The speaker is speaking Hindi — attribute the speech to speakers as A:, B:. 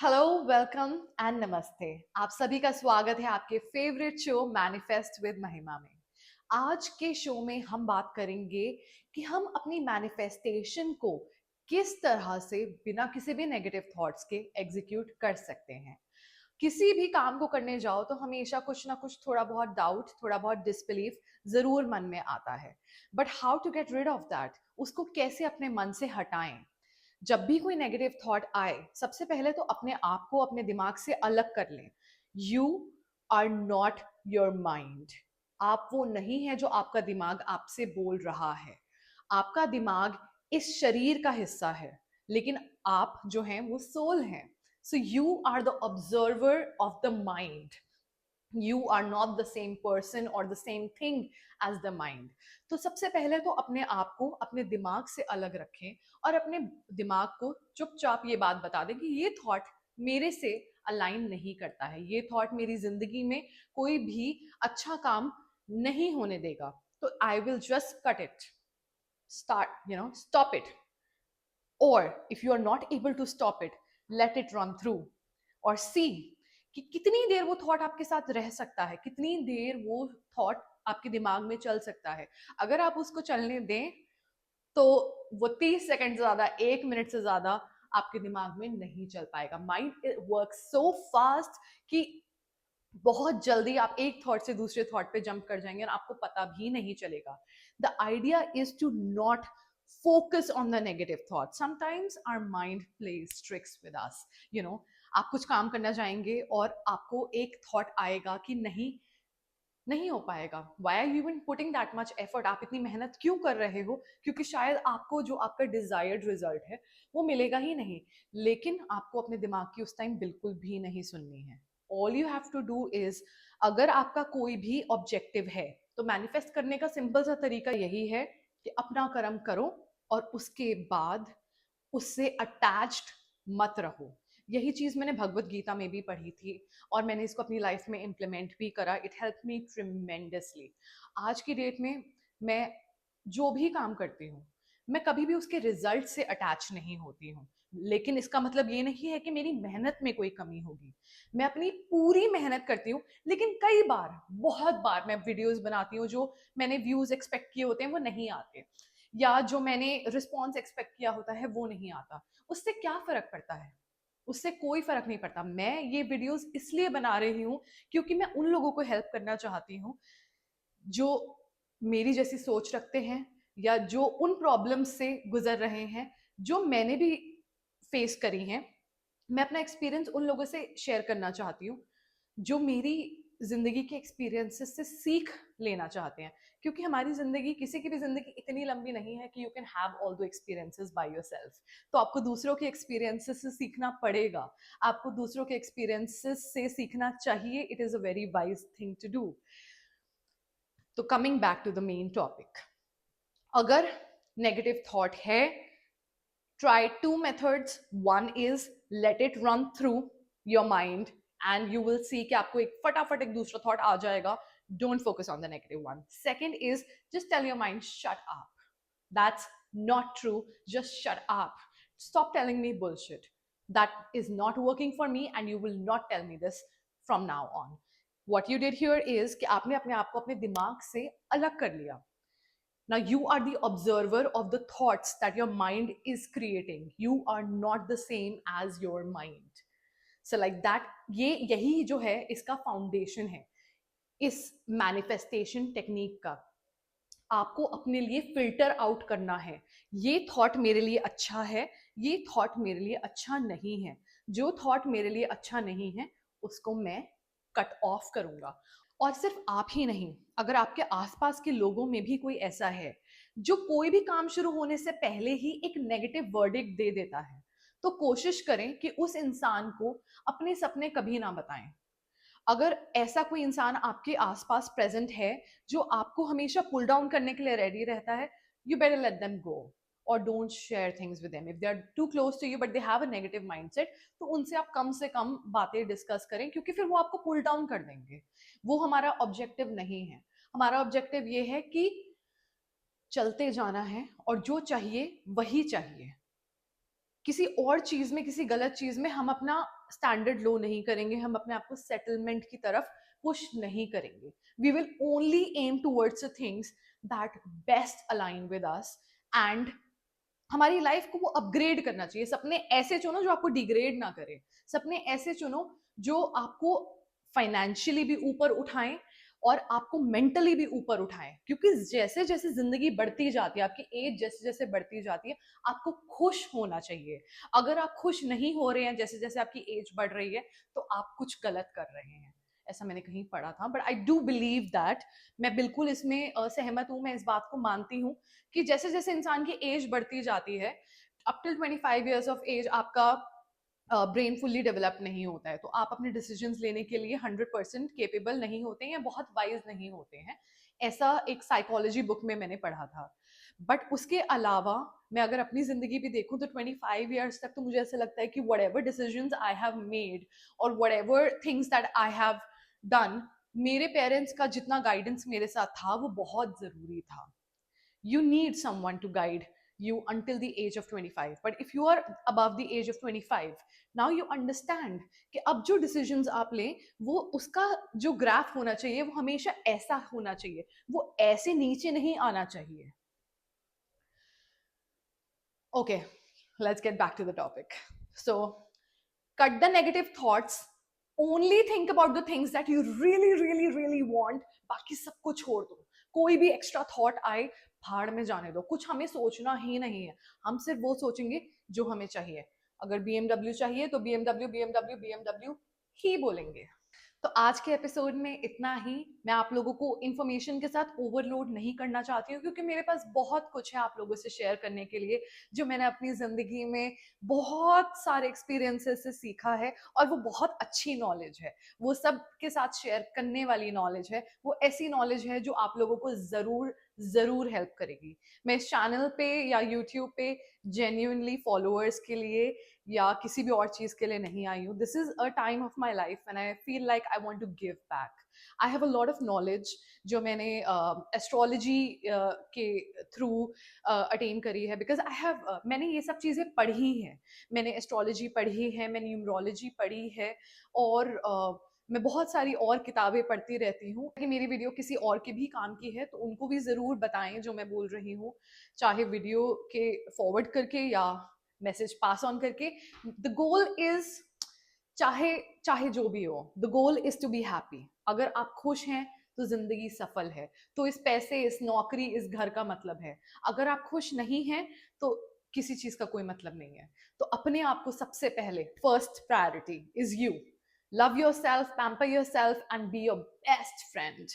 A: हेलो, वेलकम एंड नमस्ते। आप सभी का स्वागत है आपके फेवरेट शो मैनिफेस्ट विद महिमा में। आज के शो में हम बात करेंगे कि हम अपनी मैनिफेस्टेशन को किस तरह से बिना किसी भी नेगेटिव थॉट्स के एग्जीक्यूट कर सकते हैं। किसी भी काम को करने जाओ तो हमेशा कुछ ना कुछ थोड़ा बहुत डाउट, थोड़ा बहुत डिसबिलीफ जरूर मन में आता है। But how to get rid of that, उसको कैसे अपने मन से हटाएं। जब भी कोई नेगेटिव थॉट आए, सबसे पहले तो अपने आप को अपने दिमाग से अलग कर लें। You are not your mind. आप वो नहीं है जो आपका दिमाग आपसे बोल रहा है। आपका दिमाग इस शरीर का हिस्सा है, लेकिन आप जो हैं वो सोल हैं। So you are the observer of the mind. You are not the same person or the same thing as the mind. तो सबसे पहले तो अपने आप को अपने दिमाग से अलग रखें और अपने दिमाग को चुपचाप ये बात बता दें कि ये थॉट मेरे से अलाइन नहीं करता है, ये थॉट मेरी जिंदगी में कोई भी अच्छा काम नहीं होने देगा। तो I will just cut it, start stop it. और if you are not able to stop it, let it run through और सी कि कितनी देर वो थॉट आपके साथ रह सकता है, कितनी देर वो थॉट आपके दिमाग में चल सकता है। अगर आप उसको चलने दें तो वो 30 सेकंड से ज्यादा, 1 मिनट से ज्यादा आपके दिमाग में नहीं चल पाएगा। माइंड वर्क सो फास्ट कि बहुत जल्दी आप एक थॉट से दूसरे थॉट पे जंप कर जाएंगे और आपको पता भी नहीं चलेगा। The idea is to not focus on the negative thought. Sometimes our mind plays tricks with us. आप कुछ काम करना चाहेंगे और आपको एक थॉट आएगा कि नहीं, नहीं हो पाएगा। Why are you even putting that much effort? आप इतनी मेहनत क्यों कर रहे हो? क्योंकि शायद आपको जो आपका डिजायर्ड रिजल्ट है वो मिलेगा ही नहीं। लेकिन आपको अपने दिमाग की उस टाइम बिल्कुल भी नहीं सुननी है। All you have to do is, अगर आपका कोई भी ऑब्जेक्टिव है तो मैनिफेस्ट करने का सिंपल सा तरीका यही है कि अपना कर्म करो और उसके बाद उससे अटैच्ड मत रहो। यही चीज मैंने भगवत गीता में भी पढ़ी थी और मैंने इसको अपनी लाइफ में इम्प्लीमेंट भी करा। It help me tremendously. आज की डेट में मैं जो भी काम करती हूँ, मैं कभी भी उसके रिजल्ट से अटैच नहीं होती हूँ। लेकिन इसका मतलब ये नहीं है कि मेरी मेहनत में कोई कमी होगी। मैं अपनी पूरी मेहनत करती हूँ, लेकिन कई बार, बहुत बार मैं वीडियोस बनाती हूँ जो मैंने व्यूज एक्सपेक्ट किए होते हैं वो नहीं आते, या जो मैंने रिस्पॉन्स एक्सपेक्ट किया होता है वो नहीं आता। उससे क्या फर्क पड़ता है? उससे कोई फर्क नहीं पड़ता। मैं ये वीडियोस इसलिए बना रही हूँ क्योंकि मैं उन लोगों को हेल्प करना चाहती हूँ जो मेरी जैसी सोच रखते हैं, या जो उन प्रॉब्लम्स से गुजर रहे हैं जो मैंने भी फेस करी हैं। मैं अपना एक्सपीरियंस उन लोगों से शेयर करना चाहती हूँ जो मेरी जिंदगी के एक्सपीरियंसेस से सीख लेना चाहते हैं। क्योंकि हमारी जिंदगी, किसी की भी जिंदगी इतनी लंबी नहीं है कि you can have all the experiences by yourself. तो आपको दूसरों के एक्सपीरियंसेस से सीखना पड़ेगा। आपको दूसरों के एक्सपीरियंसेस से सीखना चाहिए। It is a very wise thing to do. तो coming back to the main topic, अगर नेगेटिव थॉट है, try two methods. One is let it run through your mind and you will see कि आपको एक फटाफट एक दूसरा थॉट आ जाएगा. Don't focus on the negative one. Second is just tell your mind, shut up. That's not true. Just shut up. Stop telling me bullshit. That is not working for me and you will not tell me this from now on. What you did here is कि आपने अपने आप को अपने दिमाग से अलग कर लिया. Now you are the observer of the thoughts that your mind is creating. You are not the same as your mind. So like that, ये यही जो है इसका फाउंडेशन है इस मैनिफेस्टेशन टेक्निक का। आपको अपने लिए फिल्टर आउट करना है, ये थॉट मेरे लिए अच्छा है, ये थॉट मेरे लिए अच्छा नहीं है। जो थॉट मेरे लिए अच्छा नहीं है उसको मैं कट ऑफ करूंगा। और सिर्फ आप ही नहीं, अगर आपके आसपास के लोगों में भी कोई ऐसा है जो कोई भी काम शुरू होने से पहले ही एक नेगेटिव वर्डिक्ट दे देता है, तो कोशिश करें कि उस इंसान को अपने सपने कभी ना बताएं। अगर ऐसा कोई इंसान आपके आसपास प्रेजेंट है जो आपको हमेशा पुल डाउन करने के लिए रेडी रहता है, you better let them go और don't share things with them. If they are too close to you but they have a negative mindset, तो उनसे आप कम से कम बातें डिस्कस करें, क्योंकि फिर वो आपको पुल डाउन कर देंगे। वो हमारा ऑब्जेक्टिव नहीं है। हमारा ऑब्जेक्टिव ये है कि चलते जाना है और जो चाहिए वही चाहिए। किसी और चीज में, किसी गलत चीज में हम अपना स्टैंडर्ड लो नहीं करेंगे, हम अपने आप को सेटलमेंट की तरफ पुश नहीं करेंगे. We will only aim towards the things that best align with us, and हमारी लाइफ को वो अपग्रेड करना चाहिए. सपने ऐसे चुनो जो आपको डिग्रेड ना करे. सपने ऐसे चुनो जो आपको फाइनेंशियली भी ऊपर उठाएं और आपको मेंटली भी ऊपर उठाएं, क्योंकि जैसे जैसे जिंदगी बढ़ती जाती है, आपकी एज जैसे जैसे बढ़ती जाती है, आपको खुश होना चाहिए. अगर आप खुश नहीं हो रहे हैं जैसे जैसे आपकी एज बढ़ रही है, तो आप कुछ गलत कर रहे हैं. ऐसा मैंने कहीं पढ़ा था, but I do believe that, मैं बिल्कुल इसमें सहमत हूं. मैं इस बात को मानती हूं कि जैसे जैसे इंसान की एज बढ़ती जाती है, up till 25 years of age आपका ब्रेन फुल्ली डेवलप नहीं होता है, तो आप अपने डिसीजंस लेने के लिए 100% केपेबल नहीं होते हैं या बहुत वाइज नहीं होते हैं. ऐसा एक साइकोलॉजी बुक में मैंने पढ़ा था. बट उसके अलावा मैं अगर अपनी जिंदगी भी देखूं तो 25 ईयर्स तक तो मुझे ऐसा लगता है कि whatever decisions I have made और whatever things that I have done, मेरे पेरेंट्स का जितना गाइडेंस मेरे साथ था वो बहुत जरूरी था. You need someone to guide you until the age of 25. But if you are above the age of 25, now you understand कि अब जो decisions आप लें वो उसका जो ग्राफ होना चाहिए वो हमेशा ऐसा होना चाहिए, वो ऐसे नीचे नहीं आना चाहिए. Okay, let's get back to the topic. So cut the negative thoughts, only think about the things that you really really really want. बाकी सबको छोड़ दो. कोई भी एक्स्ट्रा थॉट आए, भाड़ में जाने दो. कुछ हमें सोचना ही नहीं है. हम सिर्फ वो सोचेंगे जो हमें चाहिए. अगर BMW चाहिए तो BMW BMW BMW ही बोलेंगे. तो आज के एपिसोड में इतना ही. मैं आप लोगों को इन्फॉर्मेशन के साथ ओवरलोड नहीं करना चाहती हूँ, क्योंकि मेरे पास बहुत कुछ है आप लोगों से शेयर करने के लिए, जो मैंने अपनी जिंदगी में बहुत सारे एक्सपीरियंसेस से सीखा है. और वो बहुत अच्छी नॉलेज है, वो सब के साथ शेयर करने वाली नॉलेज है. वो ऐसी नॉलेज है जो आप लोगों को जरूर जरूर हेल्प करेगी. मैं इस चैनल पे या यूट्यूब पे जेन्युइनली फॉलोअर्स के लिए या किसी भी और चीज के लिए नहीं आई हूँ. This is a time of my life and I feel like I want to give back. I have a lot of knowledge जो मैंने एस्ट्रोलॉजी के थ्रू अटेन करी है, बिकॉज आई हैव मैंने ये सब चीज़ें पढ़ी हैं. मैंने एस्ट्रोलॉजी पढ़ी है, मैंने न्यूमरोलॉजी पढ़ी है, और मैं बहुत सारी और किताबें पढ़ती रहती हूँ. कि मेरी वीडियो किसी और के भी काम की है तो उनको भी ज़रूर बताएं जो मैं बोल रही हूँ, चाहे वीडियो के फॉरवर्ड करके या मैसेज पास ऑन करके. द गोल इज, चाहे चाहे जो भी हो, the goal is to be happy. अगर आप खुश हैं तो जिंदगी सफल है. तो इस पैसे, इस नौकरी, इस घर का मतलब है. अगर आप खुश नहीं हैं तो किसी चीज का कोई मतलब नहीं है. तो अपने आप को सबसे पहले, first priority is you. Love your self, pamper your self and be your best friend.